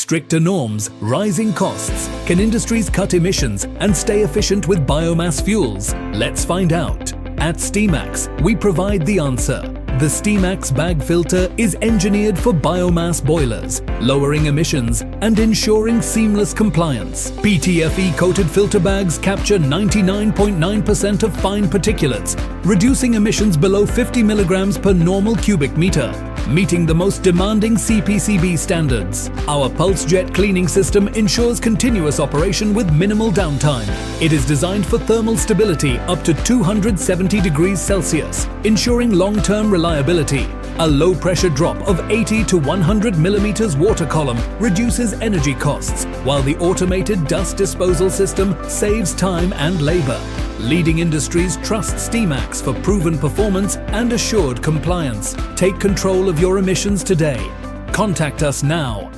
Stricter norms, rising costs. Can industries cut emissions and stay efficient with biomass fuels? Let's find out. At Steamax, we provide the answer. The Steamax Bag Filter is engineered for biomass boilers, lowering emissions and ensuring seamless compliance. PTFE-coated filter bags capture 99.9% of fine particulates, reducing emissions below 50 milligrams per normal cubic meter, meeting the most demanding CPCB standards. Our pulse jet cleaning system ensures continuous operation with minimal downtime. It is designed for thermal stability up to 270 degrees Celsius, ensuring long-term reliability. A low-pressure drop of 80 to 100 millimeters water column reduces energy costs, while the automated dust disposal system saves time and labor. Leading industries trust Steamax for proven performance and assured compliance. Take control of your emissions today. Contact us now